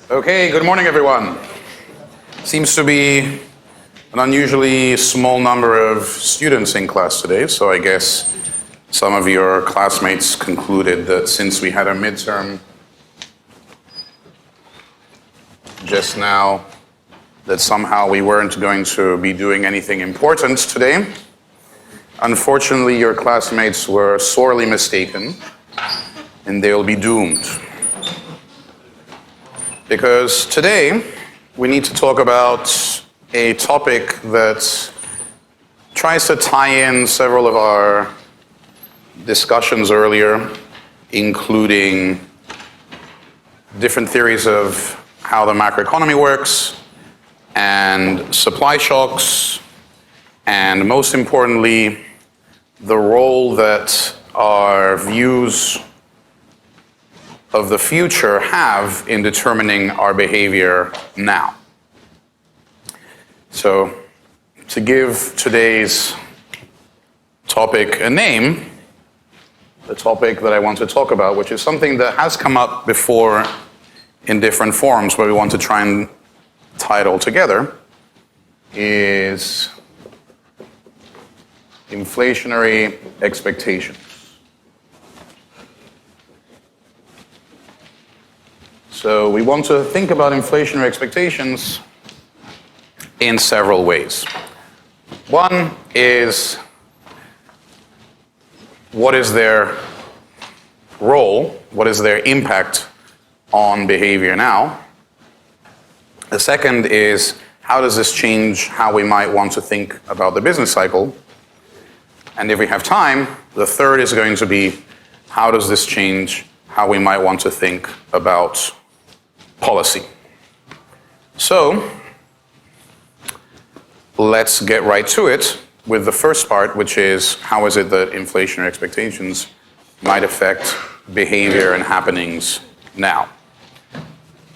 Okay, good morning everyone. Seems to be an unusually small number of students in class today, so I guess some of your classmates concluded that since we had a midterm just now, that somehow we weren't going to be doing anything important today. Unfortunately, your classmates were sorely mistaken, and they'll be doomed. Because today, we need to talk about a topic that tries to tie in several of our discussions earlier, including different theories of how the macroeconomy works, and supply shocks, and most importantly, the role that our views of the future have in determining our behavior now. So, to give today's topic a name, the topic that I want to talk about, which is something that has come up before in different forms, but we want to try and tie it all together, is inflationary expectations. So we want to think about inflationary expectations in several ways. One is, what is their role? What is their impact on behavior now? The second is, how does this change how we might want to think about the business cycle? And if we have time, the third is going to be, how does this change how we might want to think about policy? So, let's get right to it with the first part, which is, how is it that inflationary expectations might affect behavior and happenings now?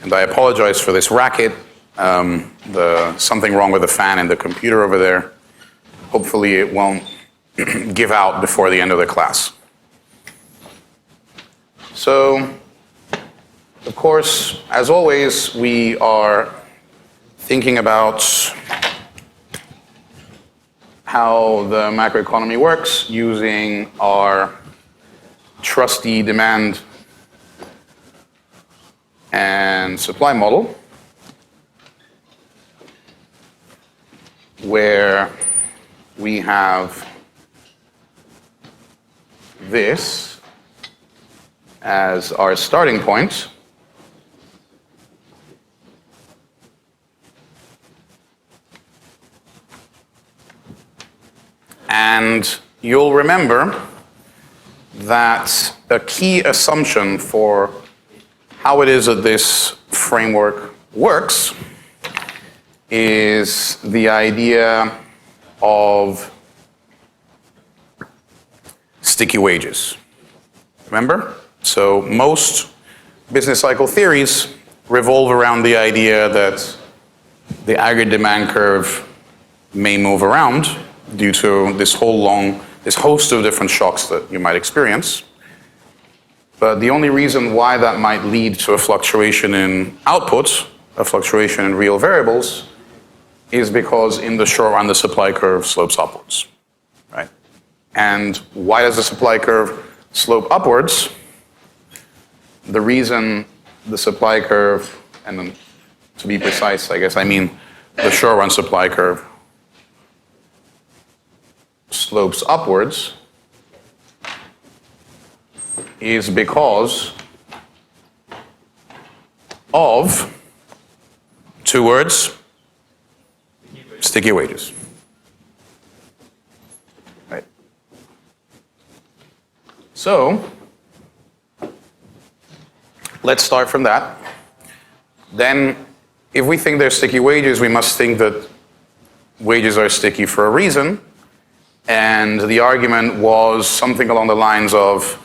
And I apologize for this racket. Something wrong with the fan in the computer over there. Hopefully it won't give out before the end of the class. So, of course, as always, we are thinking about how the macroeconomy works using our trusty demand and supply model, where we have this as our starting point. And you'll remember that a key assumption for how it is that this framework works is the idea of sticky wages. Remember? So most business cycle theories revolve around the idea that the aggregate demand curve may move around due to this host of different shocks that you might experience. But the only reason why that might lead to a fluctuation in output, a fluctuation in real variables, is because in the short run the supply curve slopes upwards, right? And why does the supply curve slope upwards? The reason the supply curve, and then to be precise, I guess I mean the short run supply curve, slopes upwards is because of two words: sticky wages. Right. So, let's start from that. Then, if we think they're sticky wages, we must think that wages are sticky for a reason. And the argument was something along the lines of,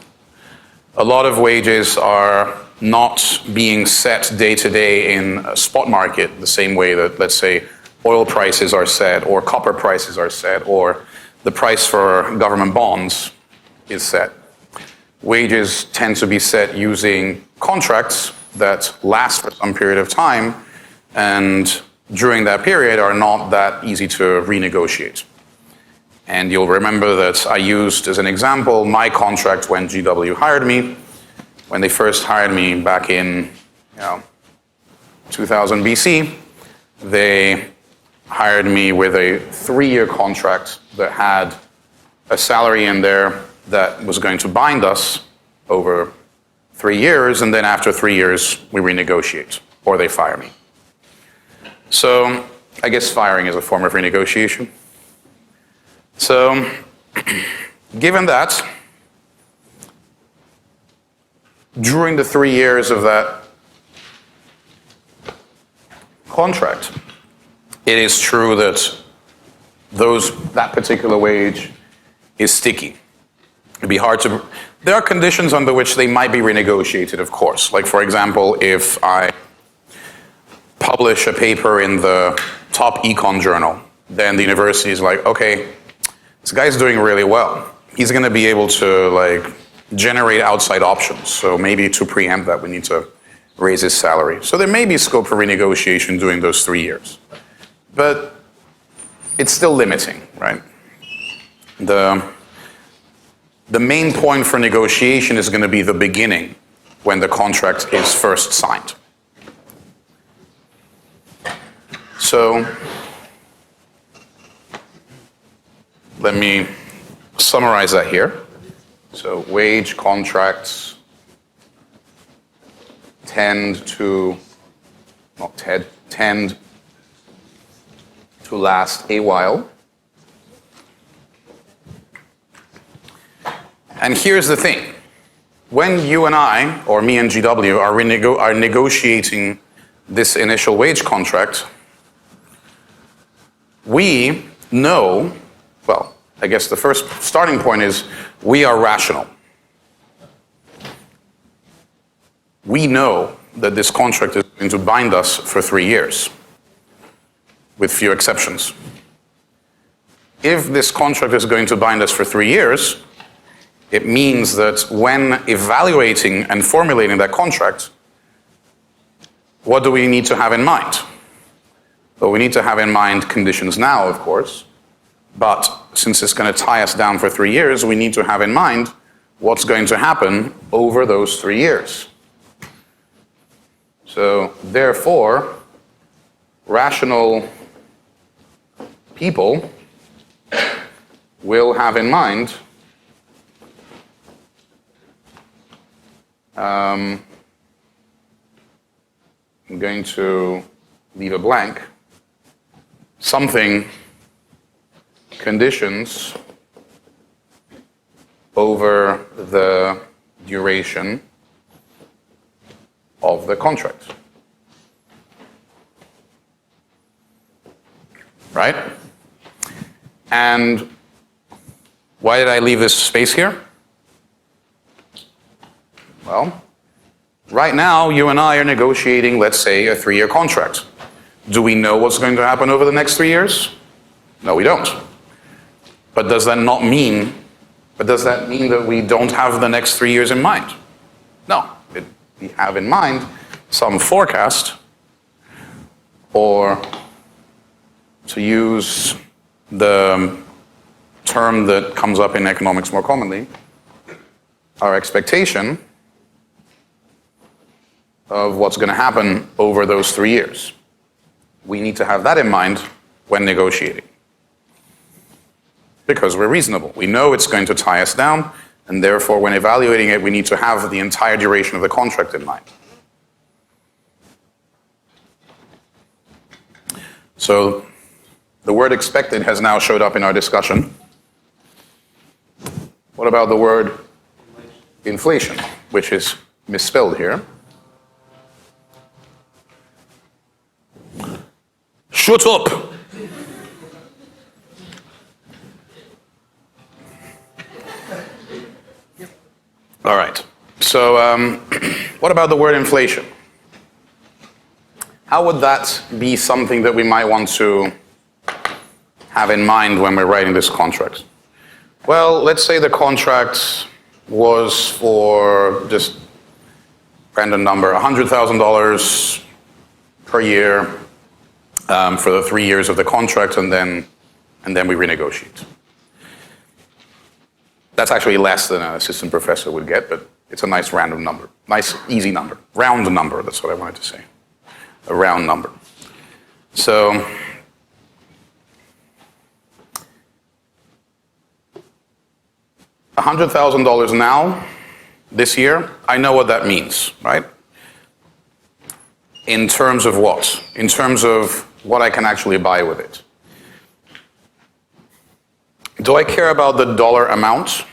a lot of wages are not being set day to day in a spot market the same way that, let's say, oil prices are set, or copper prices are set, or the price for government bonds is set. Wages tend to be set using contracts that last for some period of time, and during that period are not that easy to renegotiate. And you'll remember that I used as an example my contract when GW hired me. When they first hired me back in 2000 BC, they hired me with a 3-year contract that had a salary in there that was going to bind us over 3 years, and then after 3 years, we renegotiate, or they fire me. So I guess firing is a form of renegotiation. So given that, during the 3 years of that contract, it is true that that particular wage is sticky. It'd be hard to. There are conditions under which they might be renegotiated, of course. Like, for example, if I publish a paper in the top econ journal, then the university is like, okay, this guy's doing really well. He's going to be able to generate outside options. So maybe to preempt that, we need to raise his salary. So there may be scope for renegotiation during those 3 years. But it's still limiting, right? The main point for negotiation is going to be the beginning, when the contract is first signed. So let me summarize that here. So wage contracts tend to last a while. And here's the thing. When you and I, or me and GW, are negotiating this initial wage contract, we know, well, I guess the first starting point is we are rational. We know that this contract is going to bind us for 3 years, with few exceptions. If this contract is going to bind us for 3 years, it means that when evaluating and formulating that contract, what do we need to have in mind? Well, we need to have in mind conditions now, of course, but since it's going to tie us down for 3 years, we need to have in mind what's going to happen over those 3 years. So, therefore, rational people will have in mind I'm going to leave a blank. Something, conditions over the duration of the contract. Right? And why did I leave this space here? Well, right now, you and I are negotiating, let's say, a 3-year contract. Do we know what's going to happen over the next 3 years? No, we don't. But does that mean that we don't have the next 3 years in mind? No. We have in mind some forecast, or to use the term that comes up in economics more commonly, our expectation of what's going to happen over those 3 years. We need to have that in mind when negotiating. Because we're reasonable. We know it's going to tie us down, and therefore when evaluating it, we need to have the entire duration of the contract in mind. So the word expected has now showed up in our discussion. What about the word inflation, which is misspelled here? Shut up! All right. So what about the word inflation? How would that be something that we might want to have in mind when we're writing this contract? Well, let's say the contract was for just random number, $100,000 per year for the 3 years of the contract, and then we renegotiate. That's actually less than an assistant professor would get, but it's a nice random number. Nice, easy number. Round number, that's what I wanted to say. A round number. So, $100,000 now, this year, I know what that means, right? In terms of what? In terms of what I can actually buy with it. Do I care about the dollar amount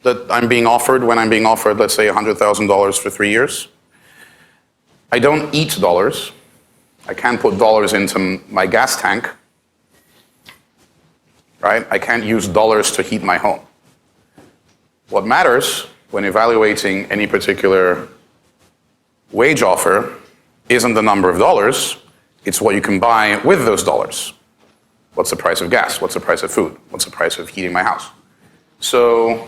that I'm being offered when I'm being offered, let's say, $100,000 for 3 years? I don't eat dollars. I can't put dollars into my gas tank, right? I can't use dollars to heat my home. What matters when evaluating any particular wage offer isn't the number of dollars, it's what you can buy with those dollars. What's the price of gas? What's the price of food? What's the price of heating my house? So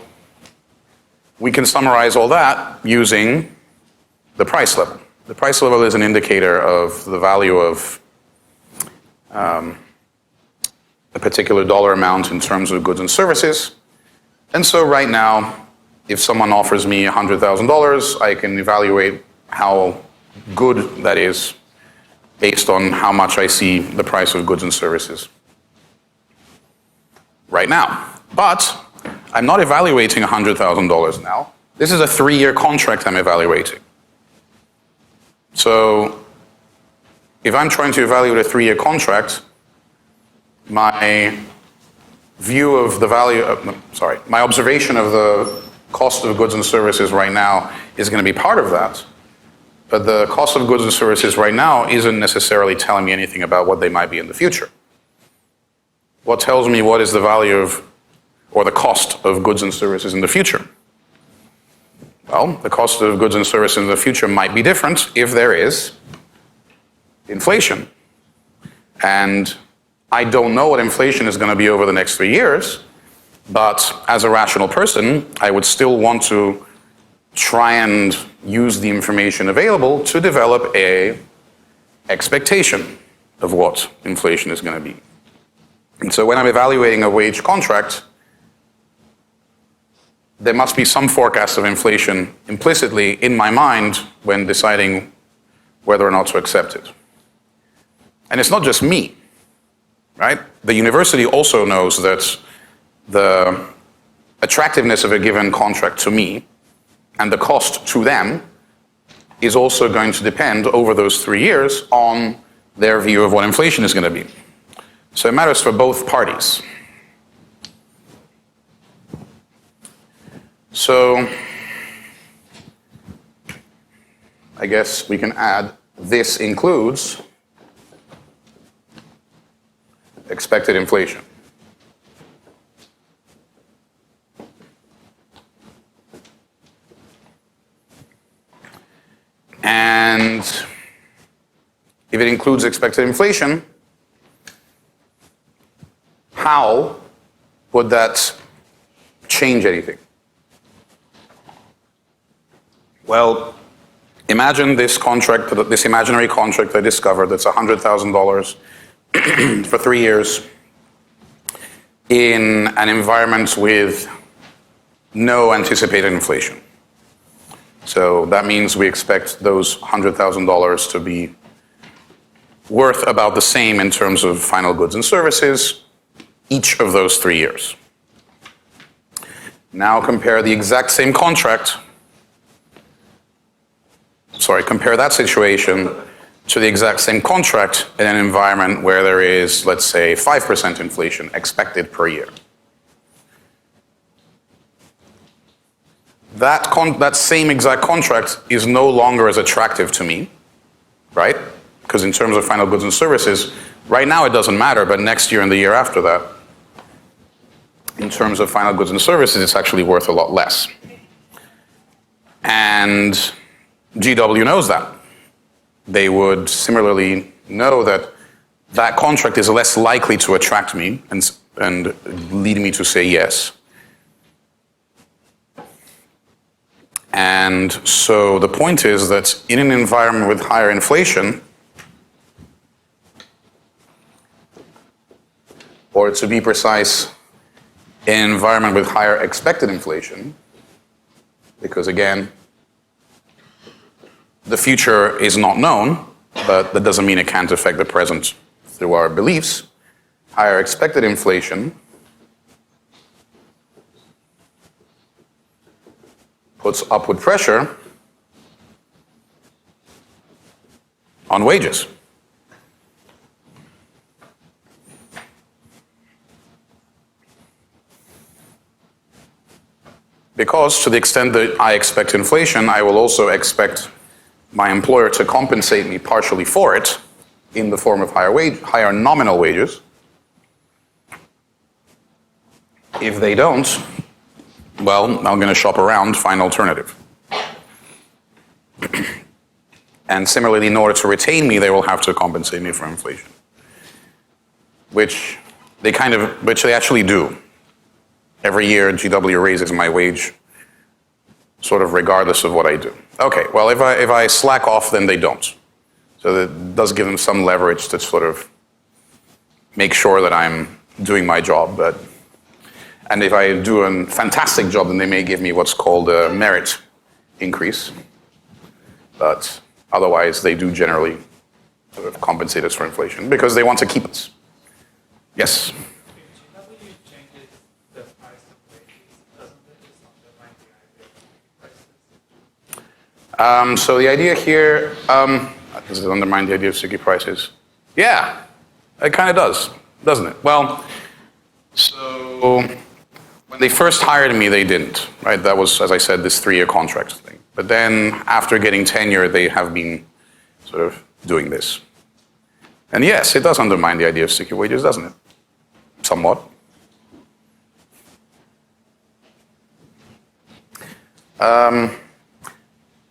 we can summarize all that using the price level. The price level is an indicator of the value of a particular dollar amount in terms of goods and services. And so right now, if someone offers me $100,000, I can evaluate how good that is based on how much I see the price of goods and services right now. But I'm not evaluating $100,000 now. This is a 3-year contract I'm evaluating. So if I'm trying to evaluate a 3-year contract, my view of the value of, my observation of the cost of goods and services right now is going to be part of that. But the cost of goods and services right now isn't necessarily telling me anything about what they might be in the future. What tells me what is the value of, or the cost of goods and services in the future? Well, the cost of goods and services in the future might be different if there is inflation. And I don't know what inflation is going to be over the next 3 years, but as a rational person, I would still want to try and use the information available to develop an expectation of what inflation is going to be. And so when I'm evaluating a wage contract, there must be some forecast of inflation implicitly in my mind when deciding whether or not to accept it. And it's not just me, right? The university also knows that the attractiveness of a given contract to me and the cost to them is also going to depend over those 3 years on their view of what inflation is going to be. So it matters for both parties. So I guess we can add, this includes expected inflation. And if it includes expected inflation, how would that change anything? Well, imagine this contract, this imaginary contract I discovered that's $100,000 for 3 years in an environment with no anticipated inflation. So that means we expect those $100,000 to be worth about the same in terms of final goods and services each of those 3 years. Now compare the exact same contract, compare that situation to the exact same contract in an environment where there is, let's say, 5% inflation expected per year. That same exact contract is no longer as attractive to me, right? Because in terms of final goods and services, right now it doesn't matter, but next year and the year after that, in terms of final goods and services, it's actually worth a lot less. And GW knows that. They would similarly know that that contract is less likely to attract me and lead me to say yes. And so the point is that in an environment with higher inflation, or to be precise, an environment with higher expected inflation, because again, the future is not known, but that doesn't mean it can't affect the present through our beliefs. Higher expected inflation puts upward pressure on wages. Because to the extent that I expect inflation, I will also expect my employer to compensate me partially for it in the form of higher nominal wages. If they don't, well, I'm going to shop around, find an alternative. And similarly, in order to retain me, they will have to compensate me for inflation, which they actually do. Every year, GW raises my wage, sort of regardless of what I do. Okay, well, if I slack off, then they don't. So that does give them some leverage to sort of make sure that I'm doing my job. And if I do a fantastic job, then they may give me what's called a merit increase. But otherwise, they do generally sort of compensate us for inflation because they want to keep us. Yes? So the idea here, does it undermine the idea of sticky prices? Yeah, it kind of does, doesn't it? Well, so when they first hired me, they didn't, right? That was, as I said, this 3-year contract thing. But then after getting tenure, they have been sort of doing this. And yes, it does undermine the idea of sticky wages, doesn't it? Somewhat.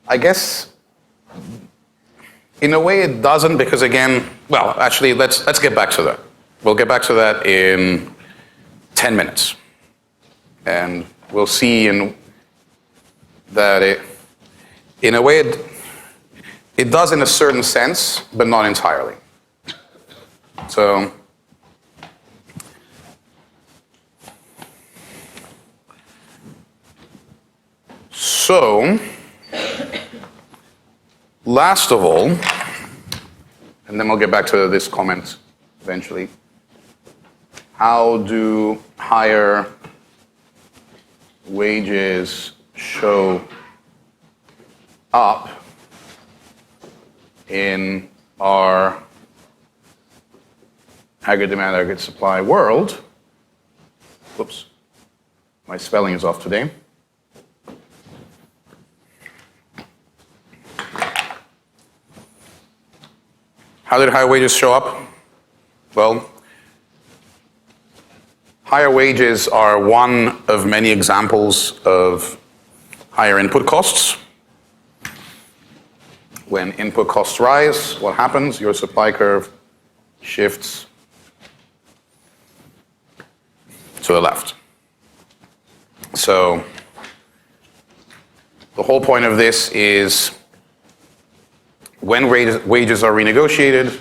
I guess in a way it doesn't because again, well, actually let's get back to that. We'll get back to that in 10 minutes. And we'll see that in a way it does in a certain sense, but not entirely. So last of all, and then we'll get back to this comment eventually, how do higher wages show up in our aggregate demand, aggregate supply world? Whoops, my spelling is off today. How did higher wages show up? Well, higher wages are one of many examples of higher input costs. When input costs rise, what happens? Your supply curve shifts to the left. So the whole point of this is when wages are renegotiated,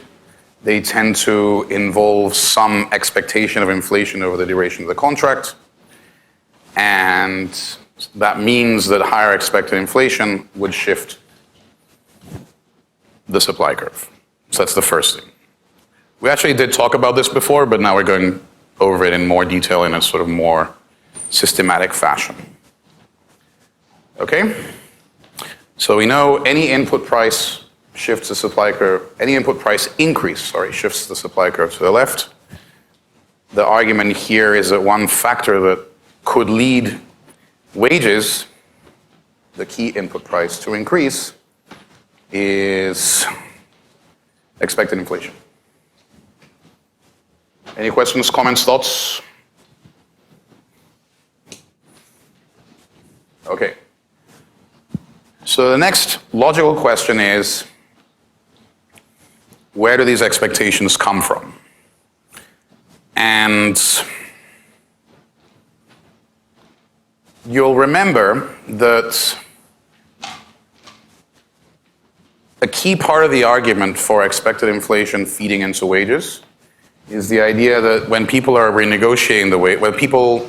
they tend to involve some expectation of inflation over the duration of the contract. And that means that higher expected inflation would shift the supply curve. So that's the first thing. We actually did talk about this before, but now we're going over it in more detail in a sort of more systematic fashion. Okay? So we know any input price shifts the supply curve, any input price increase, shifts the supply curve to the left. The argument here is that one factor that could lead wages, the key input price, to increase is expected inflation. Any questions, comments, thoughts? Okay. So the next logical question is, where do these expectations come from? And you'll remember that a key part of the argument for expected inflation feeding into wages is the idea that when people are renegotiating the wage, when people,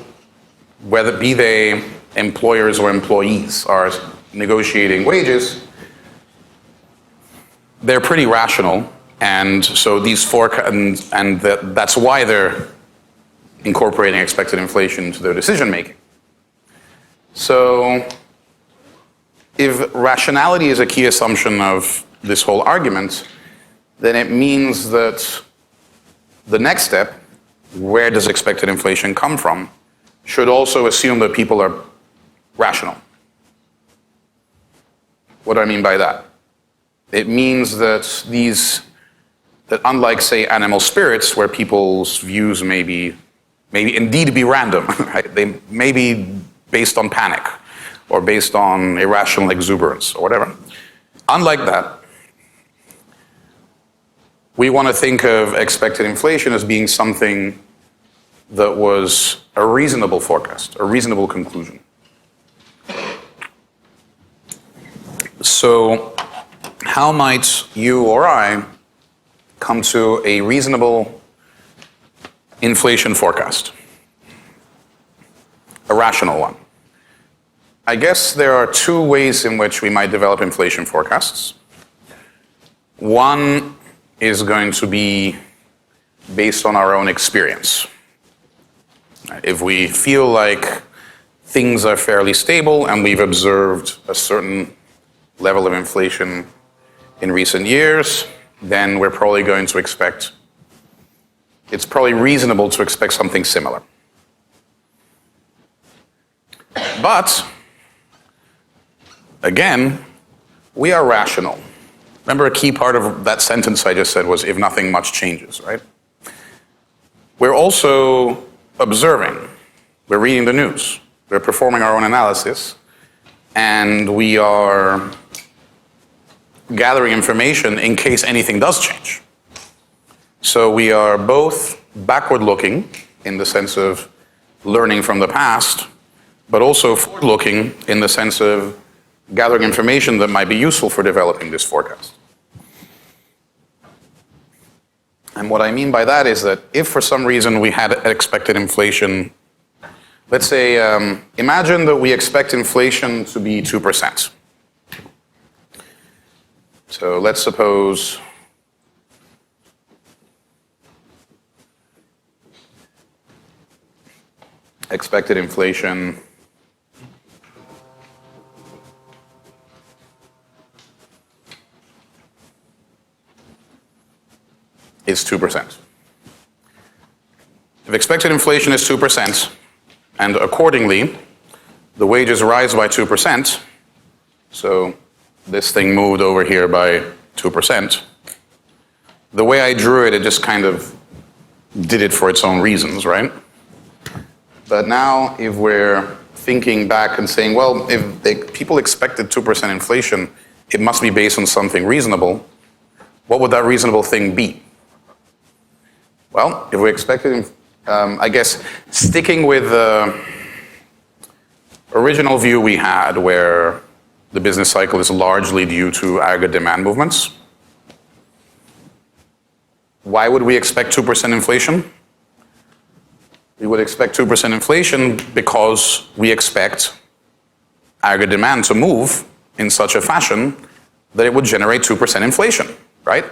whether be they employers or employees, are negotiating wages, they're pretty rational, and so these that's why they're incorporating expected inflation into their decision making. So if rationality is a key assumption of this whole argument, then it means that the next step, where does expected inflation come from, should also assume that people are rational. What do I mean by that? It means that unlike, say, animal spirits, where people's views may indeed be random, right? They may be based on panic or based on irrational exuberance or whatever. Unlike that, we want to think of expected inflation as being something that was a reasonable forecast, a reasonable conclusion. So how might you or I come to a reasonable inflation forecast? A rational one. I guess there are two ways in which we might develop inflation forecasts. One is going to be based on our own experience. If we feel like things are fairly stable and we've observed a certain level of inflation in recent years, then we're probably going to expect, it's probably reasonable to expect something similar. But, again, we are rational. Remember, a key part of that sentence I just said was, if nothing much changes, right? We're also observing. We're reading the news. We're performing our own analysis. And we are gathering information in case anything does change. So we are both backward-looking in the sense of learning from the past, but also forward-looking in the sense of gathering information that might be useful for developing this forecast. And what I mean by that is that if for some reason we had expected inflation, let's say, imagine that we expect inflation to be 2%. So let's suppose expected inflation is 2%. If expected inflation is 2%, and accordingly, the wages rise by 2%, so this thing moved over here by 2%, the way I drew it, it just kind of did it for its own reasons, right? But now, if we're thinking back and saying, well, if people expected 2% inflation, it must be based on something reasonable, what would that reasonable thing be? Well, if we expected, I guess, sticking with the original view we had, where the business cycle is largely due to aggregate demand movements, why would we expect 2% inflation? We would expect 2% inflation because we expect aggregate demand to move in such a fashion that it would generate 2% inflation, right?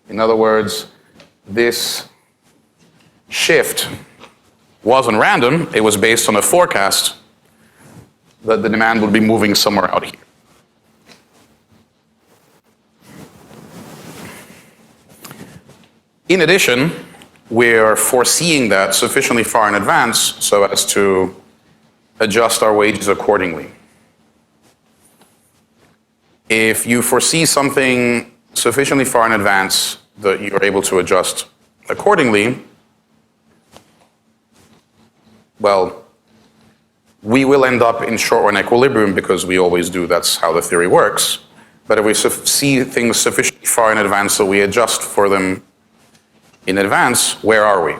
In other words, this shift wasn't random, it was based on a forecast that the demand would be moving somewhere out here. In addition, we're foreseeing that sufficiently far in advance so as to adjust our wages accordingly. If you foresee something sufficiently far in advance that you're able to adjust accordingly, well, we will end up in short-run equilibrium because we always do, that's how the theory works. But if we see things sufficiently far in advance that we adjust for them in advance, where are we?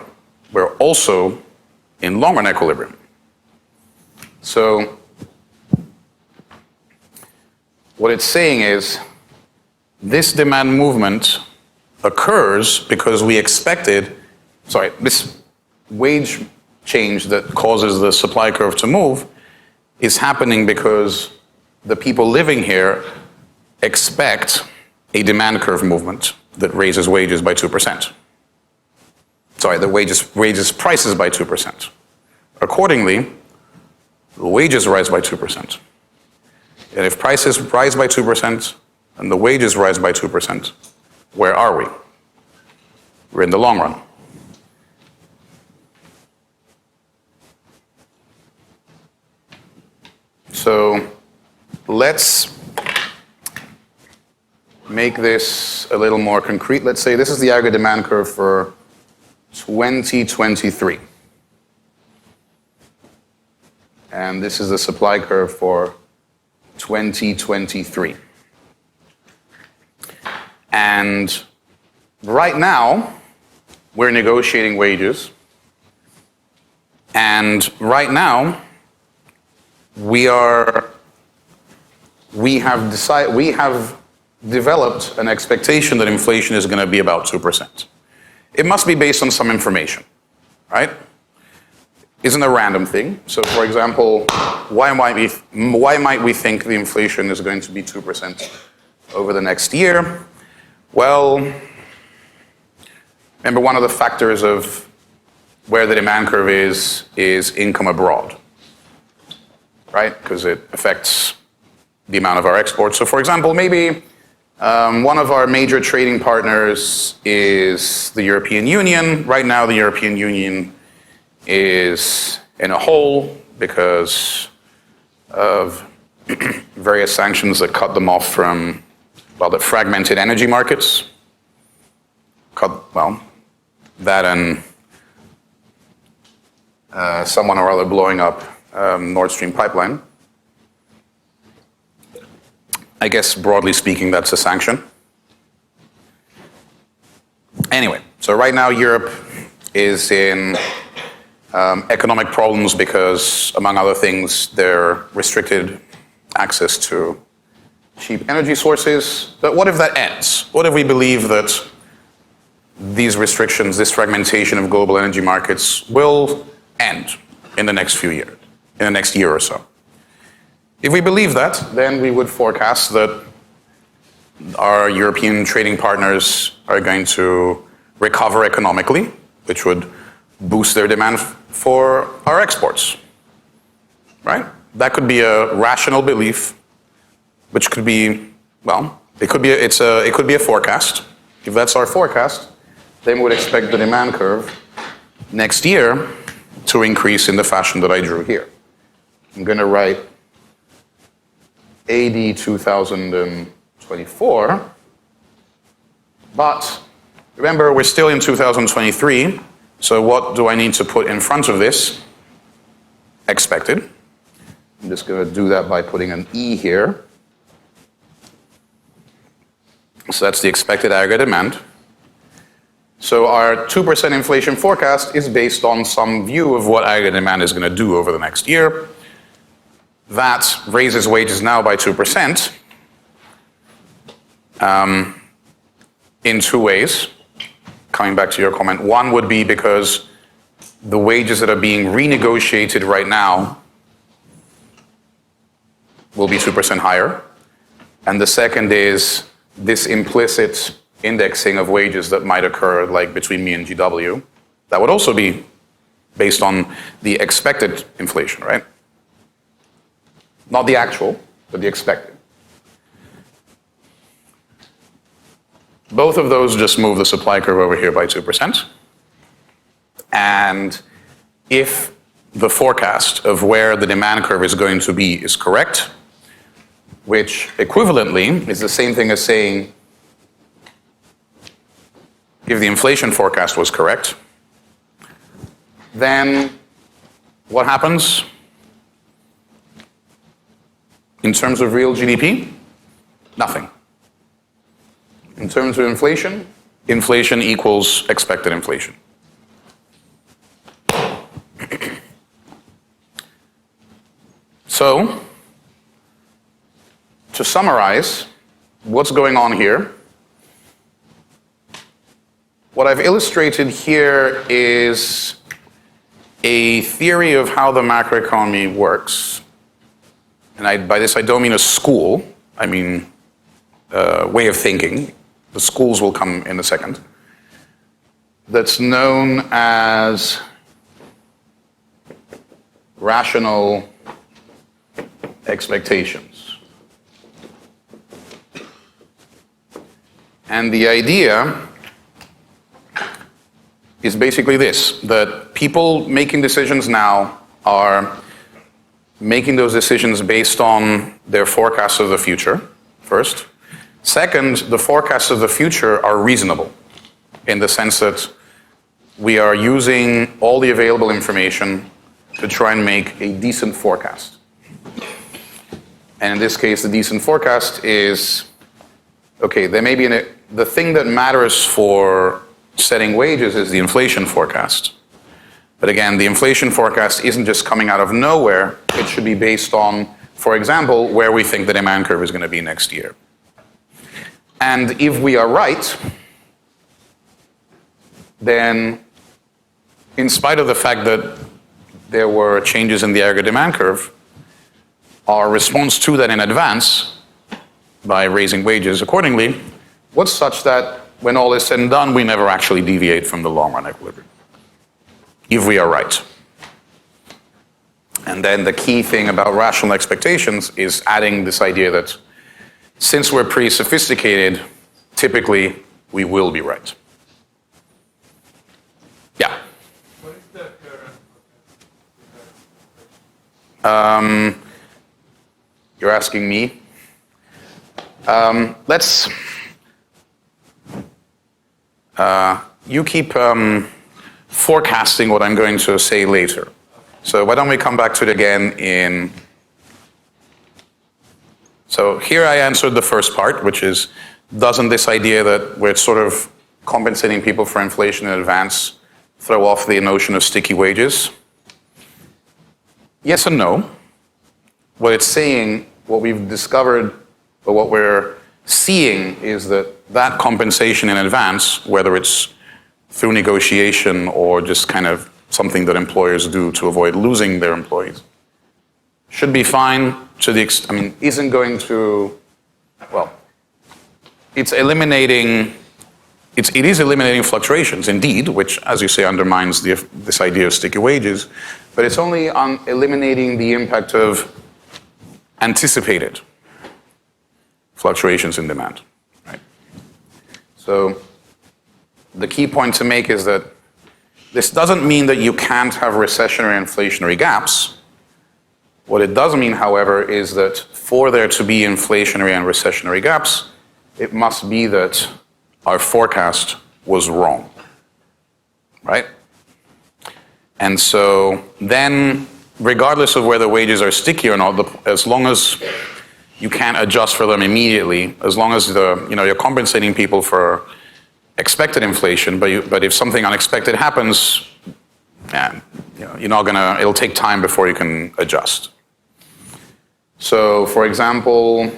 We're also in long-run equilibrium. So what it's saying is this demand movement occurs because we expected, this wage change that causes the supply curve to move is happening because the people living here expect a demand curve movement that raises wages by 2%. That raises prices by 2%. Accordingly, the wages rise by 2%. And if prices rise by 2% and the wages rise by 2%, where are we? We're in the long run. So let's make this a little more concrete. Let's say this is the aggregate demand curve for 2023. And this is the supply curve for 2023. And right now, we're negotiating wages. And right now, we have developed an expectation that inflation is going to be about 2%. It must be based on some information, right? Isn't a random thing. So, for example, why might we think the inflation is going to be 2% over the next year? Well, remember one of the factors of where the demand curve is income abroad, right? Because it affects the amount of our exports. So, for example, maybe one of our major trading partners is the European Union. Right now, the European Union is in a hole because of various sanctions that cut them off from, that fragmented energy markets. That and someone or other blowing up Nord Stream pipeline. I guess, broadly speaking, that's a sanction. Anyway, so right now Europe is in economic problems because, among other things, they're restricted access to cheap energy sources. But what if that ends? What if we believe that these restrictions, this fragmentation of global energy markets will end in the next few years, in the next year or so? If we believe that, then we would forecast that our European trading partners are going to recover economically, which would boost their demand for our exports, right? That could be a rational belief, which could be, it could be a forecast. If that's our forecast, then we would expect the demand curve next year to increase in the fashion that I drew here. I'm going to write AD 2024, but remember, we're still in 2023, so what do I need to put in front of this? Expected. I'm just going to do that by putting an E here. So that's the expected aggregate demand. So our 2% inflation forecast is based on some view of what aggregate demand is going to do over the next year. That raises wages now by 2% in two ways. Coming back to your comment, one would be because the wages that are being renegotiated right now will be 2% higher. And the second is this implicit indexing of wages that might occur, like between me and GW. That would also be based on the expected inflation, right? Not the actual, but the expected. Both of those just move the supply curve over here by 2%. And if the forecast of where the demand curve is going to be is correct, which equivalently is the same thing as saying if the inflation forecast was correct, then what happens? In terms of real GDP, nothing. In terms of inflation, inflation equals expected inflation. So, to summarize what's going on here, what I've illustrated here is a theory of how the macroeconomy works. And by this I don't mean a school, I mean a way of thinking. The schools will come in a second. That's known as rational expectations. And the idea is basically this, that people making decisions now are making those decisions based on their forecasts of the future, first. Second, the forecasts of the future are reasonable in the sense that we are using all the available information to try and make a decent forecast. And in this case, the decent forecast is, okay, there may be the thing that matters for setting wages is the inflation forecast. But again, the inflation forecast isn't just coming out of nowhere. It should be based on, for example, where we think the demand curve is going to be next year. And if we are right, then in spite of the fact that there were changes in the aggregate demand curve, our response to that in advance by raising wages accordingly was such that when all is said and done, we never actually deviate from the long-run equilibrium, if we are right. And then the key thing about rational expectations is adding this idea that since we're pretty sophisticated, typically we will be right. Yeah? What is the current? You're asking me? You keep forecasting what I'm going to say later. So why don't we come back to it again So here I answered the first part, which is, doesn't this idea that we're sort of compensating people for inflation in advance throw off the notion of sticky wages? Yes and no. What it's saying, what we've discovered, or what we're seeing is that that compensation in advance, whether it's through negotiation or just kind of something that employers do to avoid losing their employees, should be fine to the extent, isn't going to, well, it is eliminating fluctuations, indeed, which, as you say, undermines this idea of sticky wages, but it's only on eliminating the impact of anticipated fluctuations in demand. Right? So the key point to make is that this doesn't mean that you can't have recessionary and inflationary gaps. What it does mean, however, is that for there to be inflationary and recessionary gaps, it must be that our forecast was wrong, right? And so then, regardless of whether wages are sticky or not, as long as you can't adjust for them immediately, as long as you're compensating people for expected inflation, but if something unexpected happens, you're not gonna. It'll take time before you can adjust. So, for example,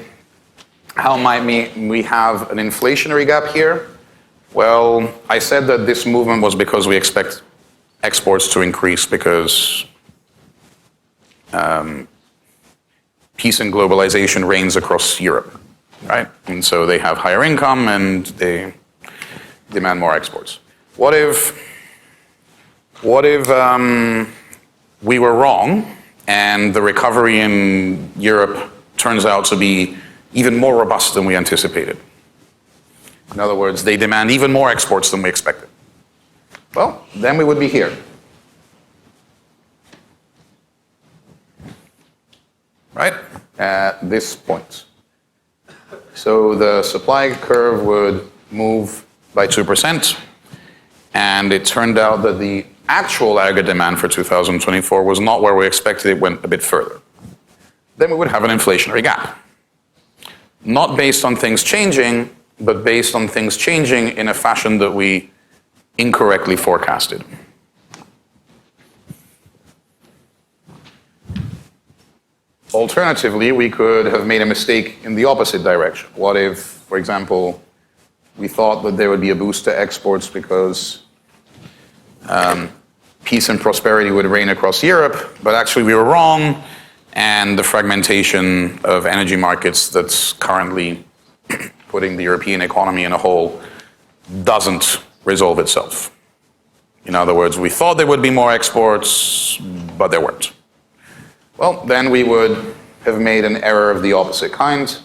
how might we have an inflationary gap here? Well, I said that this movement was because we expect exports to increase because peace and globalization reigns across Europe, right? And so they have higher income and they demand more exports. What if we were wrong and the recovery in Europe turns out to be even more robust than we anticipated? In other words, they demand even more exports than we expected. Well, then we would be here. Right? At this point. So the supply curve would move by 2%, and it turned out that the actual aggregate demand for 2024 was not where we expected. It went a bit further. Then we would have an inflationary gap. Not based on things changing, but based on things changing in a fashion that we incorrectly forecasted. Alternatively, we could have made a mistake in the opposite direction. What if, for example, we thought that there would be a boost to exports because peace and prosperity would reign across Europe, but actually we were wrong, and the fragmentation of energy markets that's currently putting the European economy in a hole doesn't resolve itself. In other words, we thought there would be more exports, but there weren't. Well, then we would have made an error of the opposite kind,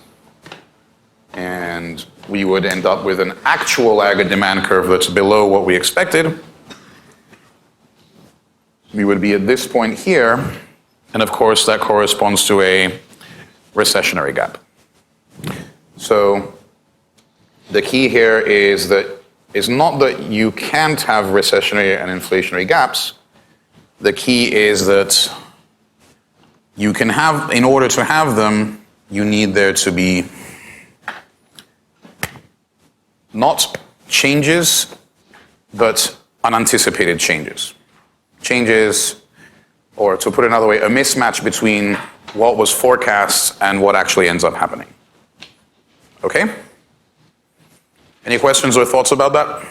and we would end up with an actual aggregate demand curve that's below what we expected. We would be at this point here, and of course that corresponds to a recessionary gap. So the key here is not that you can't have recessionary and inflationary gaps. The key is that you can have, in order to have them, you need there to be not changes, but unanticipated changes. Changes, or to put it another way, a mismatch between what was forecast and what actually ends up happening. Okay? Any questions or thoughts about that?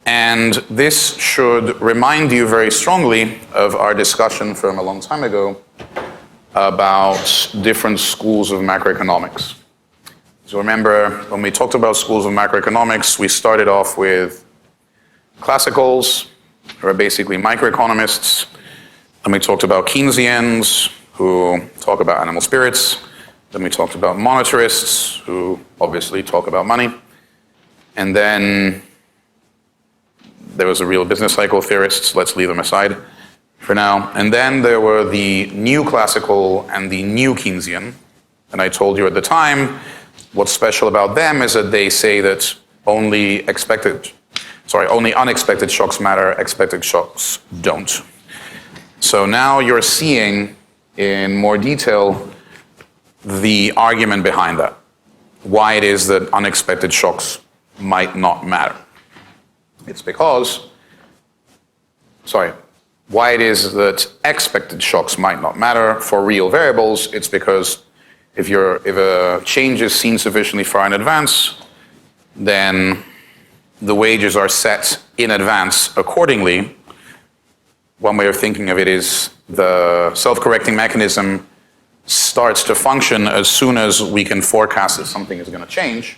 And this should remind you very strongly of our discussion from a long time ago about different schools of macroeconomics. So remember, when we talked about schools of macroeconomics, we started off with classicals, who are basically microeconomists, and we talked about Keynesians, who talk about animal spirits. Then we talked about monetarists, who obviously talk about money. And then there was a real business cycle theorists, let's leave them aside for now. And then there were the new classical and the new Keynesian. And I told you at the time, what's special about them is that they say that only unexpected shocks matter, expected shocks don't. So now you're seeing in more detail the argument behind that, why it is that unexpected shocks might not matter. It's because, why it is that expected shocks might not matter for real variables. It's because if a change is seen sufficiently far in advance, then the wages are set in advance accordingly. One way of thinking of it is the self-correcting mechanism starts to function as soon as we can forecast that something is going to change.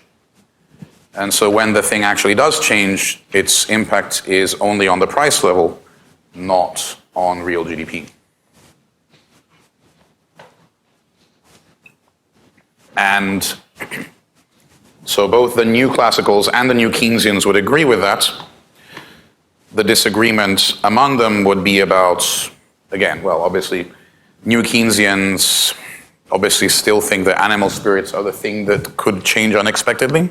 And so when the thing actually does change, its impact is only on the price level, not on real GDP. And so both the new classicals and the new Keynesians would agree with that. The disagreement among them would be about, again, well, obviously, new Keynesians obviously still think that animal spirits are the thing that could change unexpectedly,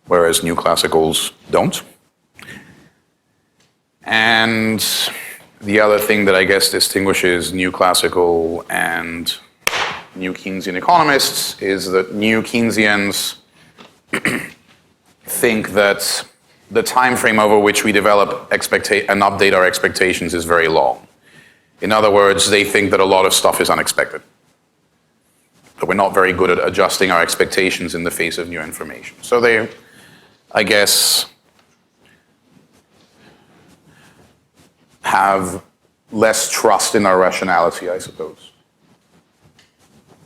whereas new classicals don't. And the other thing that I guess distinguishes new classical and new Keynesian economists is that new Keynesians think that the time frame over which we develop and update our expectations is very long. In other words, they think that a lot of stuff is unexpected. That we're not very good at adjusting our expectations in the face of new information. So they, I guess, have less trust in our rationality, I suppose.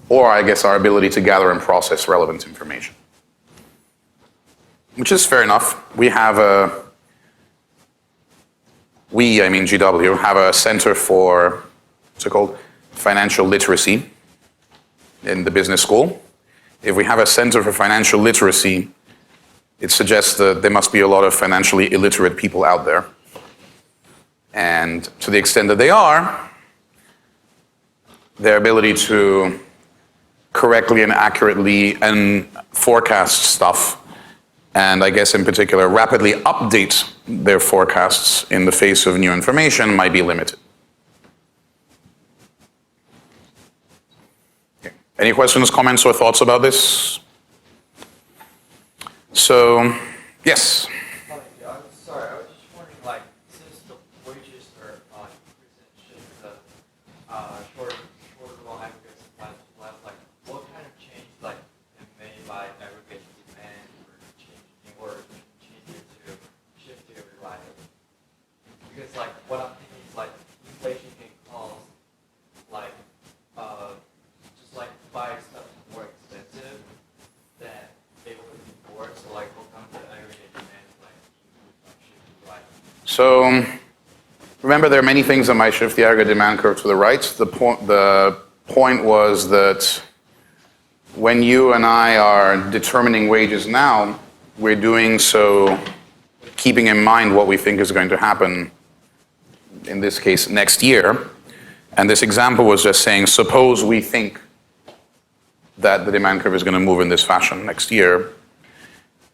Or I guess our ability to gather and process relevant information. Which is fair enough. GW, have a center for, what's it called, financial literacy in the business school. If we have a center for financial literacy, it suggests that there must be a lot of financially illiterate people out there. And to the extent that they are, their ability to correctly and accurately and forecast stuff, and I guess in particular rapidly update their forecasts in the face of new information might be limited. Okay. Any questions, comments, or thoughts about this? So, yes? I'm sorry, I was just wondering, since the wages are on shorter So remember, there are many things that might shift the aggregate demand curve to the right. The point was that when you and I are determining wages now, we're doing so keeping in mind what we think is going to happen, in this case, next year. And this example was just saying, suppose we think that the demand curve is going to move in this fashion next year.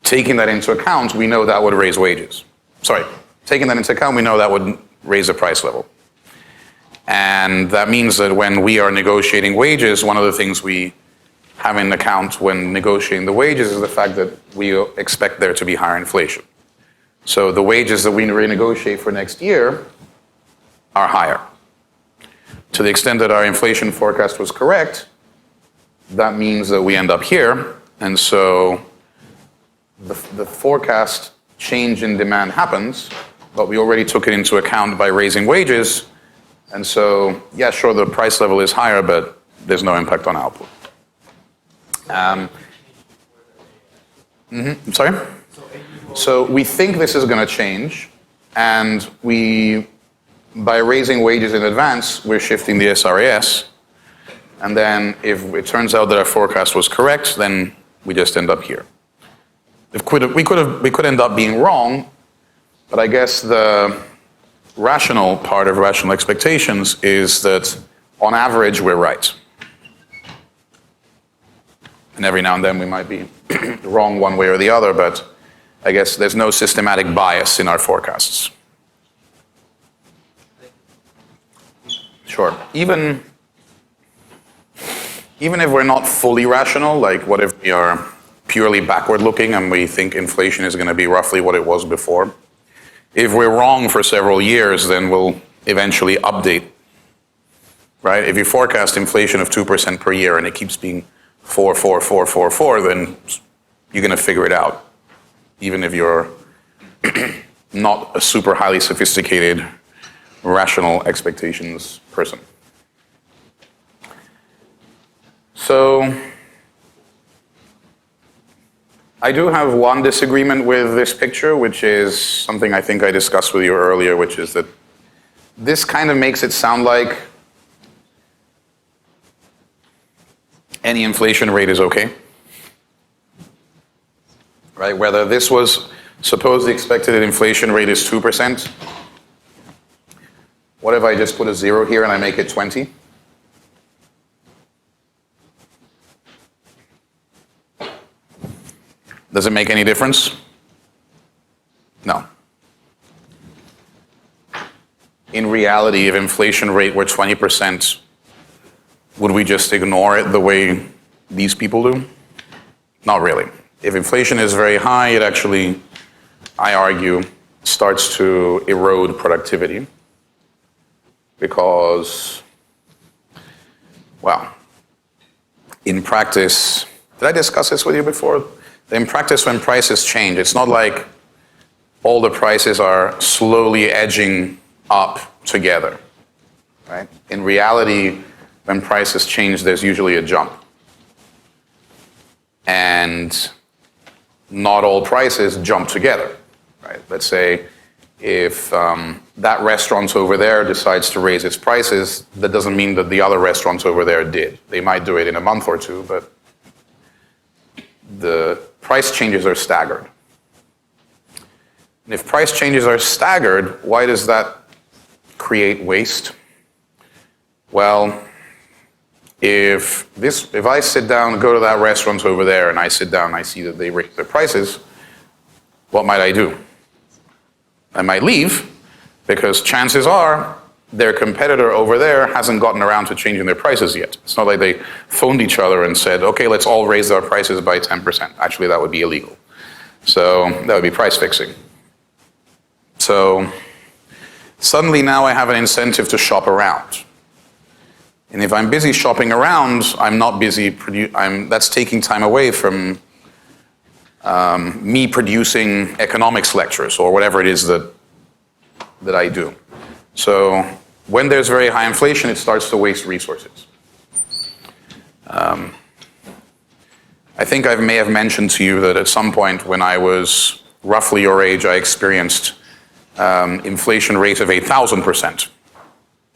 Taking that into account, we know that would raise wages. Sorry, taking that into account, we know that would raise the price level. And that means that when we are negotiating wages, one of the things we have in account when negotiating the wages is the fact that we expect there to be higher inflation. So the wages that we renegotiate for next year are higher. To the extent that our inflation forecast was correct, that means that we end up here. And so the forecast change in demand happens, but we already took it into account by raising wages. And so, yeah, sure, the price level is higher, but there's no impact on output. I'm sorry? So we think this is going to change, and by raising wages in advance, we're shifting the SRAS. And then if it turns out that our forecast was correct, then we just end up here. We could end up being wrong, but I guess the rational part of rational expectations is that on average we're right. And every now and then we might be wrong one way or the other, but I guess there's no systematic bias in our forecasts. Sure. Even if we're not fully rational, like what if we are purely backward looking and we think inflation is going to be roughly what it was before? If we're wrong for several years, then we'll eventually update, right? If you forecast inflation of 2% per year and it keeps being 4, 4, 4, 4, 4, then you're going to figure it out, even if you're not a super highly sophisticated rational expectations person. So I do have one disagreement with this picture, which is something I think I discussed with you earlier, which is that this kind of makes it sound like any inflation rate is okay. Right? Whether this was, suppose the expected inflation rate is 2%. What if I just put a 0 here and I make it 20? Does it make any difference? No. In reality, if inflation rate were 20%, would we just ignore it the way these people do? Not really. If inflation is very high, it actually, I argue, starts to erode productivity. Because, well, in practice, did I discuss this with you before? In practice, when prices change, it's not like all the prices are slowly edging up together, right? In reality, when prices change, there's usually a jump. And not all prices jump together, right? Let's say if that restaurant over there decides to raise its prices, that doesn't mean that the other restaurants over there did. They might do it in a month or two, but the price changes are staggered. And if price changes are staggered, why does that create waste? Well, if I sit down, go to that restaurant over there, and I sit down and I see that they raise their prices, what might I do? I might leave, because chances are their competitor over there hasn't gotten around to changing their prices yet. It's not like they phoned each other and said, okay, let's all raise our prices by 10%. Actually, that would be illegal. So that would be price fixing. So suddenly now I have an incentive to shop around. And if I'm busy shopping around, I'm not busy, that's taking time away from me producing economics lectures or whatever it is that I do. So when there's very high inflation, it starts to waste resources. I think I may have mentioned to you that at some point when I was roughly your age, I experienced inflation rate of 8,000%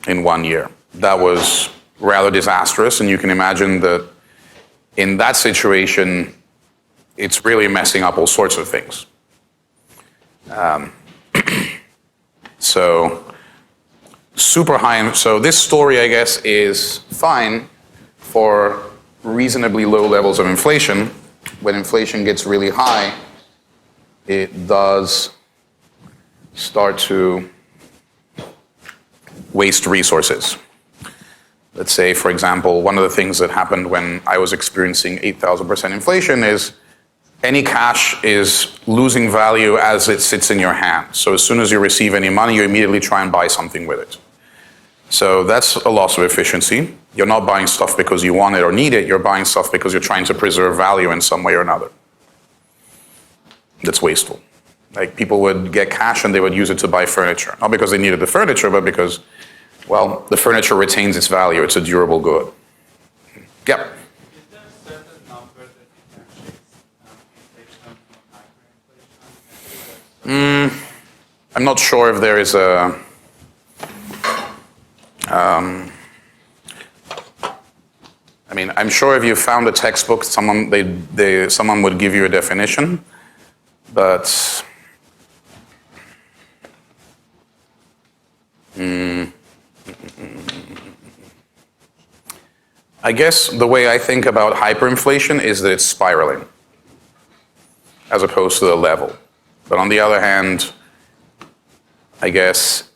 in 1 year. That was rather disastrous, and you can imagine that in that situation, it's really messing up all sorts of things. So super high. So this story, I guess, is fine for reasonably low levels of inflation. When inflation gets really high, it does start to waste resources. Let's say, for example, one of the things that happened when I was experiencing 8,000% inflation is any cash is losing value as it sits in your hand. So as soon as you receive any money, you immediately try and buy something with it. So that's a loss of efficiency. You're not buying stuff because you want it or need it. You're buying stuff because you're trying to preserve value in some way or another. That's wasteful. Like people would get cash and they would use it to buy furniture. Not because they needed the furniture, but because, well, the furniture retains its value. It's a durable good. Yep. Is there a certain number that you can chase inflation from hyperinflation? I'm not sure if there is a. I mean, I'm sure if you found a textbook, someone would give you a definition, but I guess the way I think about hyperinflation is that it's spiraling, as opposed to the level. But on the other hand, I guess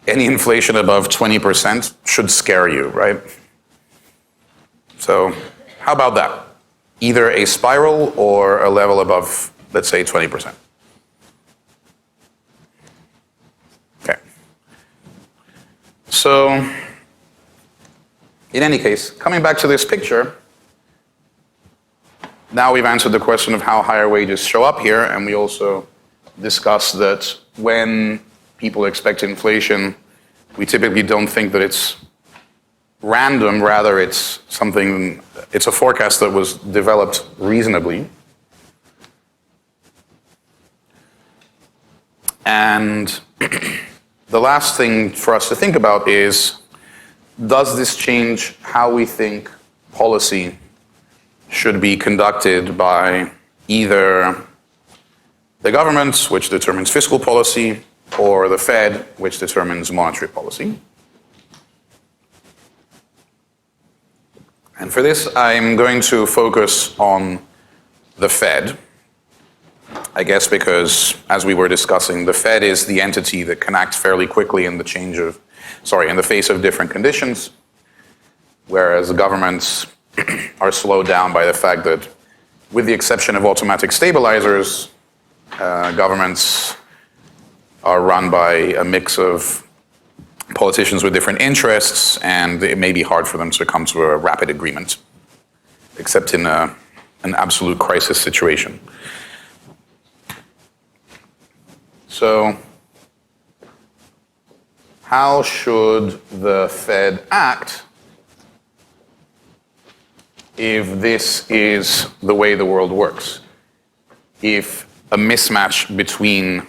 any inflation above 20% should scare you, right? So how about that? Either a spiral or a level above, let's say, 20%. Okay. So in any case, coming back to this picture, now we've answered the question of how higher wages show up here, and we also discussed that when people expect inflation, we typically don't think that it's random, rather it's a forecast that was developed reasonably. And the last thing for us to think about is, does this change how we think policy should be conducted by either the government, which determines fiscal policy, or the Fed, which determines monetary policy? And for this, I'm going to focus on the Fed, I guess because, as we were discussing, the Fed is the entity that can act fairly quickly in the face of different conditions, whereas governments are slowed down by the fact that, with the exception of automatic stabilizers, governments are run by a mix of politicians with different interests, and it may be hard for them to come to a rapid agreement, except in an absolute crisis situation. So, how should the Fed act if this is the way the world works? If a mismatch between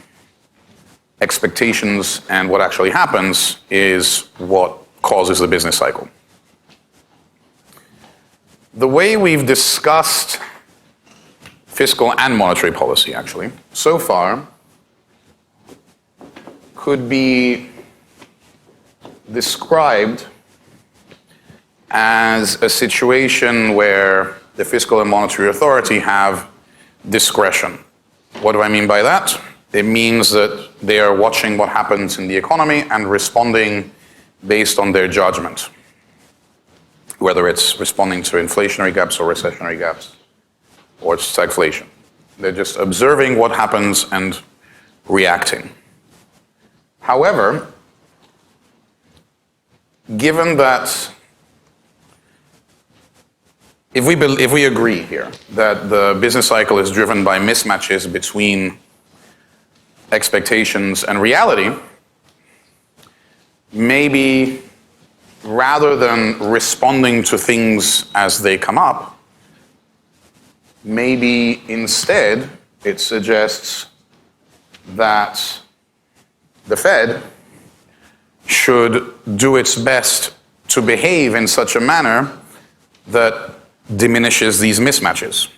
expectations and what actually happens is what causes the business cycle. The way we've discussed fiscal and monetary policy, actually, so far, could be described as a situation where the fiscal and monetary authority have discretion. What do I mean by that? It means that they are watching what happens in the economy and responding based on their judgment, whether it's responding to inflationary gaps or recessionary gaps or stagflation. They're just observing what happens and reacting. However, given that if we agree here that the business cycle is driven by mismatches between expectations and reality, maybe rather than responding to things as they come up, maybe instead it suggests that the Fed should do its best to behave in such a manner that diminishes these mismatches.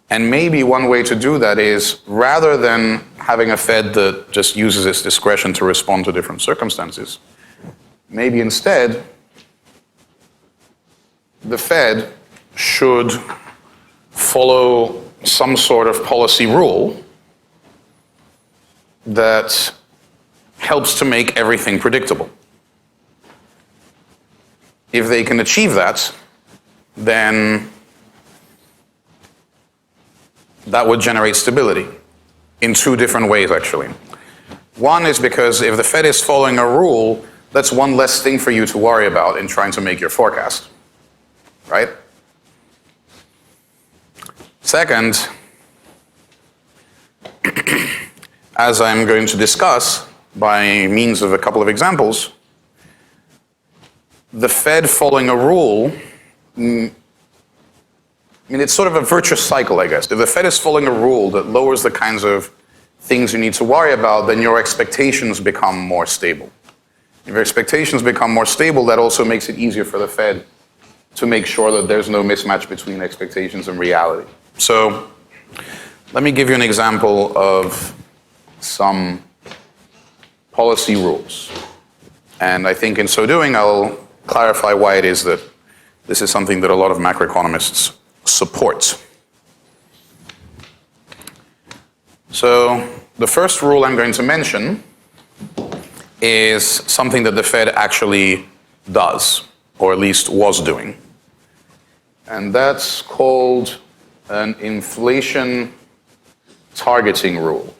And maybe one way to do that is, rather than having a Fed that just uses its discretion to respond to different circumstances, maybe instead the Fed should follow some sort of policy rule that helps to make everything predictable. If they can achieve that, then that would generate stability in two different ways, actually. One is because if the Fed is following a rule, that's one less thing for you to worry about in trying to make your forecast, right? Second, as I'm going to discuss by means of a couple of examples, the Fed following a rule, it's sort of a virtuous cycle, I guess. If the Fed is following a rule that lowers the kinds of things you need to worry about, then your expectations become more stable. If your expectations become more stable, that also makes it easier for the Fed to make sure that there's no mismatch between expectations and reality. So let me give you an example of some policy rules. And I think in so doing, I'll clarify why it is that this is something that a lot of macroeconomists support. So the first rule I'm going to mention is something that the Fed actually does, or at least was doing. And that's called an inflation targeting rule.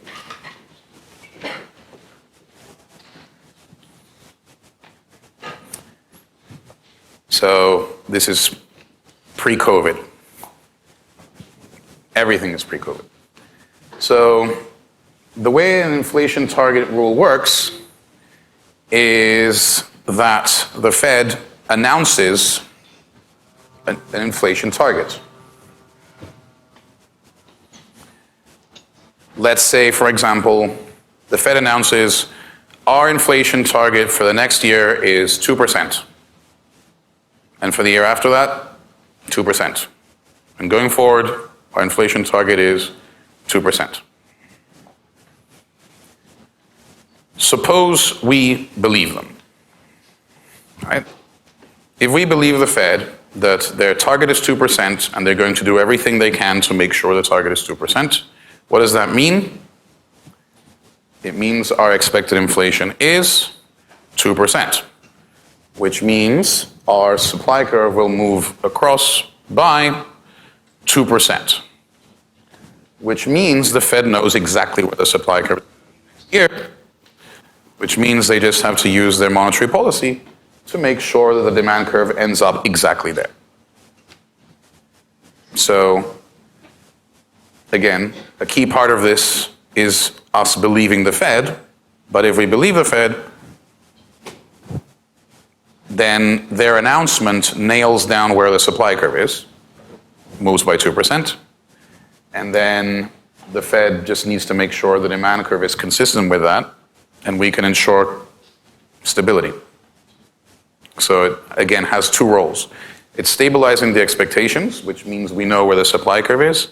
So this is pre-COVID. Everything is pre-COVID. So the way an inflation target rule works is that the Fed announces an inflation target. Let's say, for example, the Fed announces our inflation target for the next year is 2%. And for the year after that, 2%. And going forward, our inflation target is 2%. Suppose we believe them, right? If we believe the Fed that their target is 2% and they're going to do everything they can to make sure the target is 2%, what does that mean? It means our expected inflation is 2%, which means our supply curve will move across by 2%, which means the Fed knows exactly what the supply curve is next year, which means they just have to use their monetary policy to make sure that the demand curve ends up exactly there. So, again, a key part of this is us believing the Fed, but if we believe the Fed, then their announcement nails down where the supply curve is, moves by 2%, and then the Fed just needs to make sure the demand curve is consistent with that, and we can ensure stability. So it, again, has two roles. It's stabilizing the expectations, which means we know where the supply curve is,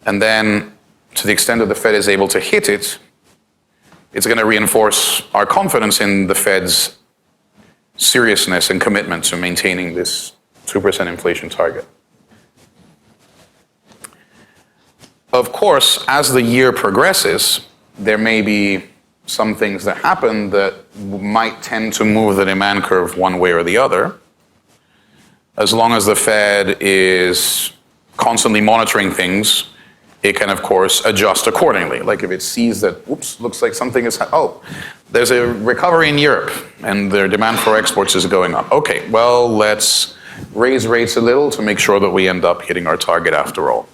and then to the extent that the Fed is able to hit it, it's going to reinforce our confidence in the Fed's seriousness and commitment to maintaining this 2% inflation target. Of course, as the year progresses, there may be some things that happen that might tend to move the demand curve one way or the other. As long as the Fed is constantly monitoring things, it can, of course, adjust accordingly. Like if it sees that, oops, looks like something is, there's a recovery in Europe and their demand for exports is going up. Okay, well, let's raise rates a little to make sure that we end up hitting our target after all.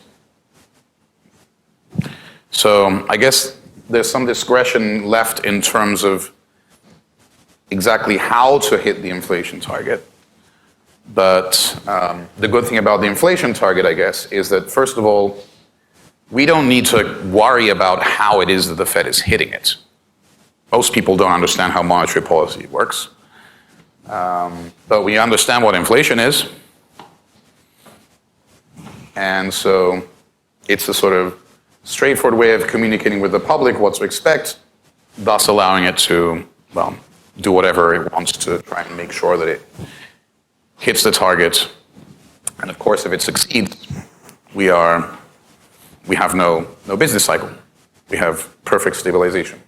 So I guess there's some discretion left in terms of exactly how to hit the inflation target. But the good thing about the inflation target, I guess, is that first of all, we don't need to worry about how it is that the Fed is hitting it. Most people don't understand how monetary policy works. But we understand what inflation is. And so it's a sort of straightforward way of communicating with the public what to expect, thus allowing it to, well, do whatever it wants to try and make sure that it hits the target. And of course, if it succeeds, we have no business cycle. We have perfect stabilization.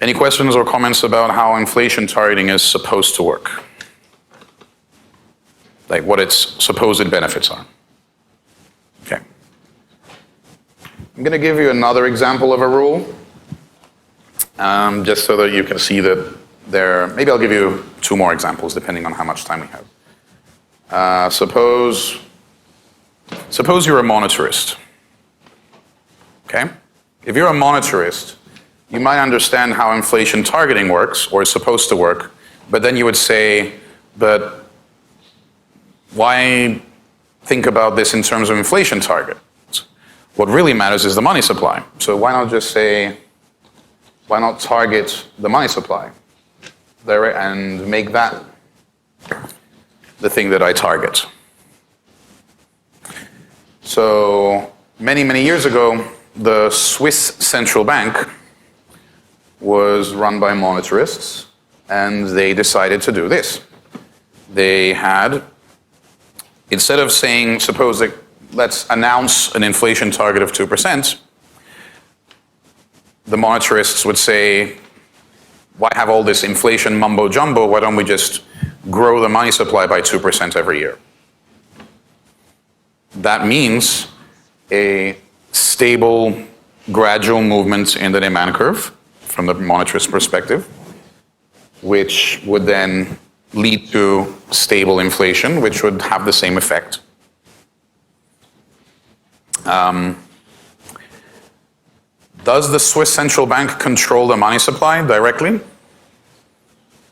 Any questions or comments about how inflation targeting is supposed to work? Like what its supposed benefits are. Okay. I'm going to give you another example of a rule, just so that you can see that maybe I'll give you 2 more examples depending on how much time we have. Suppose you're a monetarist. Okay? If you're a monetarist, you might understand how inflation targeting works, or is supposed to work, but then you would say, but why think about this in terms of inflation target? What really matters is the money supply. So why not target the money supply there and make that the thing that I target? So many, many years ago, the Swiss central bank was run by monetarists, and they decided to do this. They had, instead of saying, suppose that let's announce an inflation target of 2%, the monetarists would say, why have all this inflation mumbo jumbo? Why don't we just grow the money supply by 2% every year? That means a stable, gradual movement in the demand curve from the monetarist perspective, which would then lead to stable inflation, which would have the same effect. Does the Swiss central bank control the money supply directly?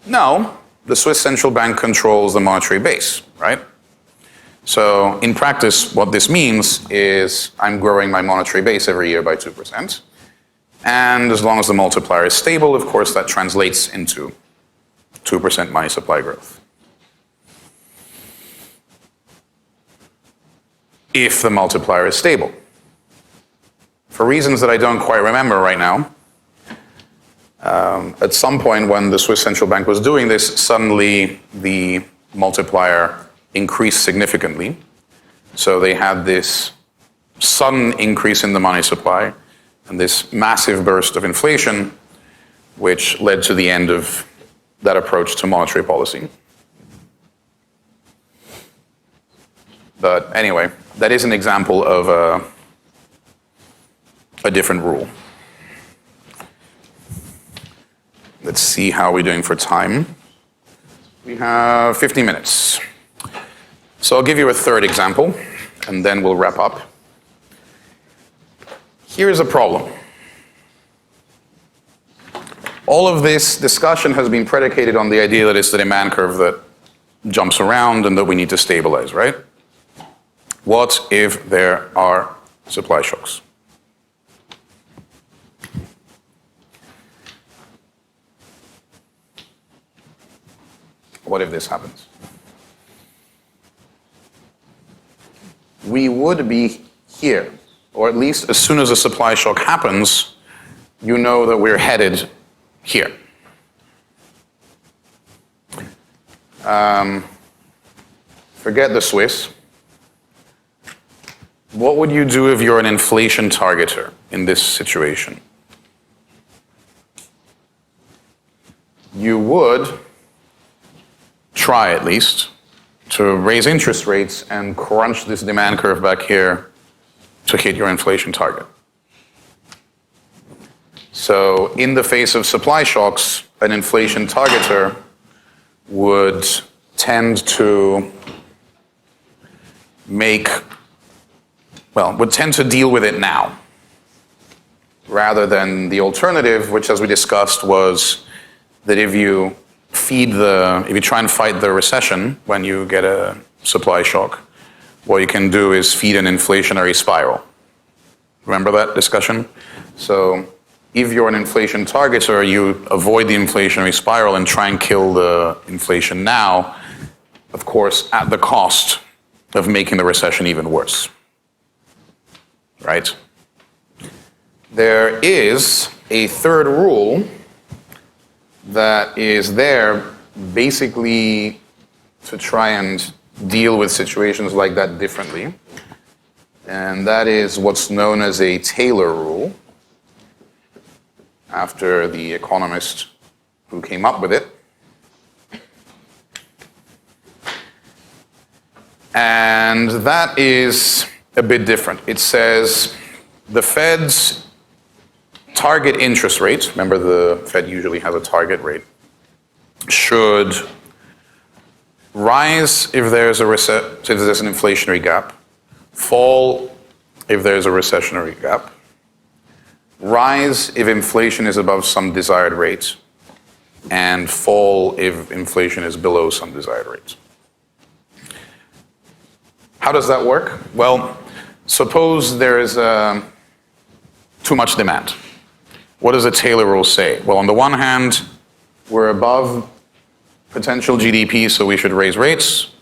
No, the Swiss central bank controls the monetary base, right? So in practice, what this means is I'm growing my monetary base every year by 2%. And as long as the multiplier is stable, of course, that translates into 2% money supply growth. If the multiplier is stable. For reasons that I don't quite remember right now, at some point when the Swiss central bank was doing this, suddenly the multiplier increased significantly. So they had this sudden increase in the money supply and this massive burst of inflation, which led to the end of that approach to monetary policy. But anyway, that is an example of a different rule. Let's see how we're doing for time. We have 50 minutes. So I'll give you a third example, and then we'll wrap up. Here's a problem. All of this discussion has been predicated on the idea that it's the demand curve that jumps around and that we need to stabilize, right? What if there are supply shocks? What if this happens? We would be here, or at least as soon as a supply shock happens, you know that we're headed here. Forget the Swiss. What would you do if you're an inflation targeter in this situation? You would try, at least, to raise interest rates and crunch this demand curve back here to hit your inflation target. So in the face of supply shocks, an inflation targeter would tend to deal with it now, rather than the alternative, which, as we discussed, was that if you try and fight the recession when you get a supply shock, what you can do is feed an inflationary spiral. Remember that discussion? So if you're an inflation targeter, you avoid the inflationary spiral and try and kill the inflation now, of course, at the cost of making the recession even worse. Right? There is a third rule that is there basically to try and deal with situations like that differently. And that is what's known as a Taylor rule, after the economist who came up with it. And that is a bit different. It says the Fed's target interest rate, remember the Fed usually has a target rate, should rise if there's an inflationary gap, fall if there's a recessionary gap, rise if inflation is above some desired rate, and fall if inflation is below some desired rate. How does that work? Well, suppose there is too much demand. What does the Taylor rule say? Well, on the one hand, we're above potential GDP, so we should raise rates,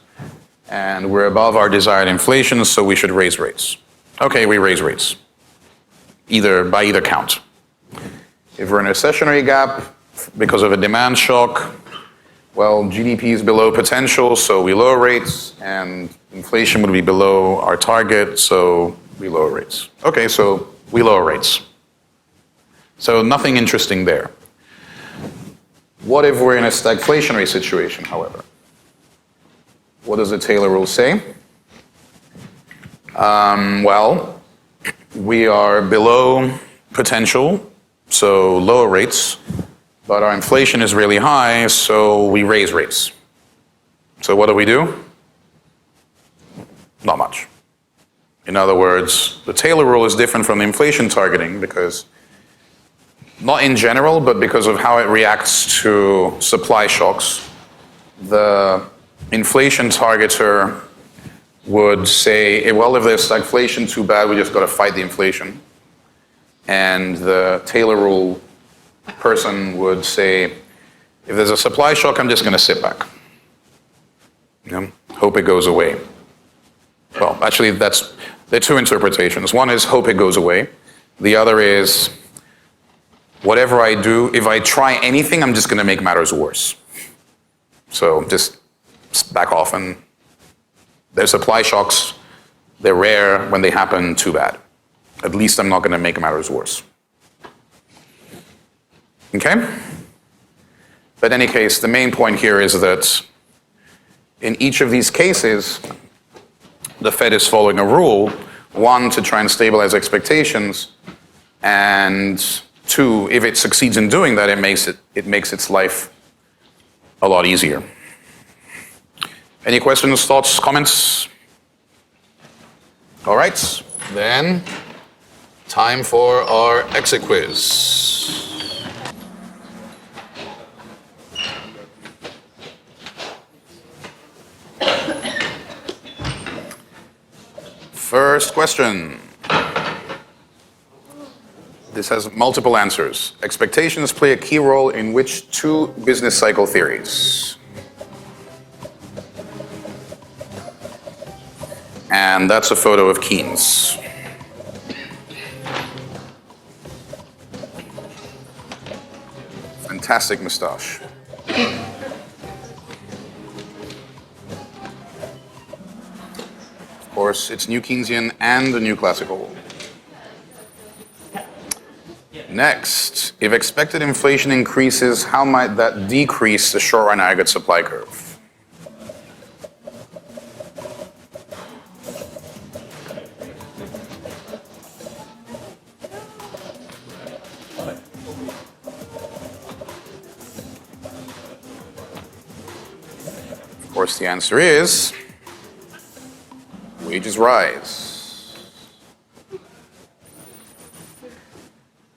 and we're above our desired inflation, so we should raise rates. Okay, we raise rates, by either count. If we're in a recessionary gap because of a demand shock, well, GDP is below potential, so we lower rates, and inflation would be below our target, so we lower rates. Okay, so we lower rates. So nothing interesting there. What if we're in a stagflationary situation, however? What does the Taylor rule say? Well, we are below potential, so lower rates, but our inflation is really high, so we raise rates. So what do? Not much. In other words, the Taylor rule is different from the inflation targeting because, not in general, but because of how it reacts to supply shocks. The inflation targeter would say, well, if there's stagflation, too bad, we just got to fight the inflation. And the Taylor rule person would say, if there's a supply shock, I'm just going to sit back. Hope it goes away. Well, actually, there are two interpretations. One is hope it goes away. The other is, whatever I do, if I try anything, I'm just going to make matters worse. So just back off. And there's supply shocks. They're rare. When they happen, too bad. At least I'm not going to make matters worse. Okay? But in any case, the main point here is that in each of these cases, the Fed is following a rule, one, to try and stabilize expectations, and two, if it succeeds in doing that, it makes its life a lot easier. Any questions, thoughts, comments? All right, then time for our exit quiz. First question. This has multiple answers. Expectations play a key role in which two business cycle theories? And that's a photo of Keynes. Fantastic moustache. Of course, it's New Keynesian and the New Classical. Next, if expected inflation increases, how might that decrease the short-run aggregate supply curve? Of course, the answer is wages rise.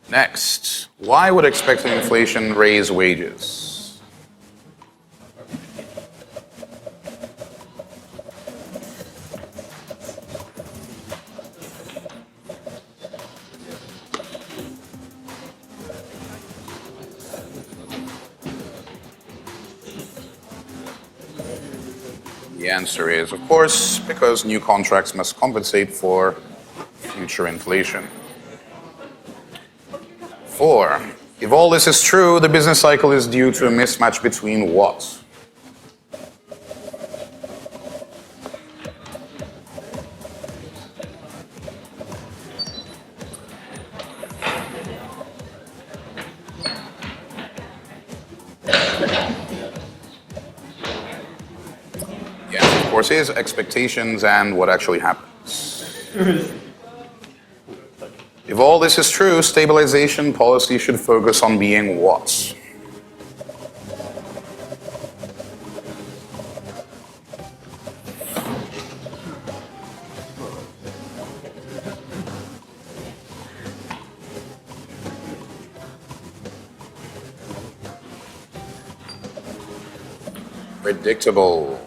Next, why would expected inflation raise wages? The answer is, of course, because new contracts must compensate for future inflation. 4. If all this is true, the business cycle is due to a mismatch between what? Yes, of course, is expectations and what actually happens. If all this is true, stabilization policy should focus on being what? Predictable.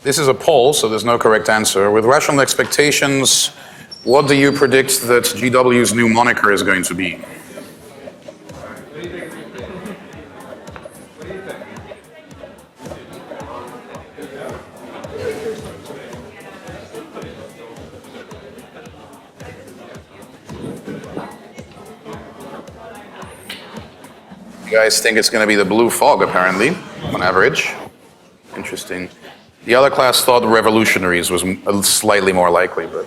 This is a poll, so there's no correct answer. With rational expectations, what do you predict that GW's new moniker is going to be? You guys think it's going to be the blue fog, apparently, on average. Interesting. The other class thought revolutionaries was slightly more likely, but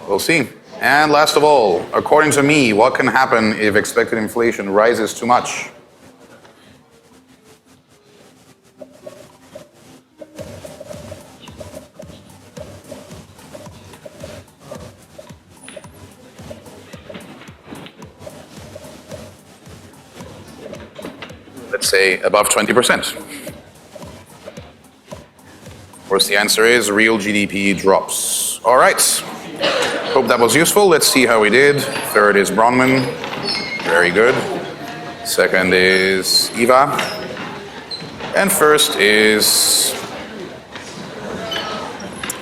we'll see. And last of all, according to me, what can happen if expected inflation rises too much? Let's say above 20%. Of course, the answer is real GDP drops. All right. Hope that was useful. Let's see how we did. Third is Bronman. Very good. Second is Eva. And first is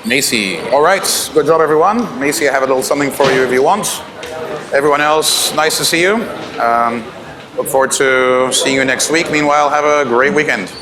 Macy. All right. Good job, everyone. Macy, I have a little something for you if you want. Everyone else, nice to see you. Look forward to seeing you next week. Meanwhile, have a great weekend.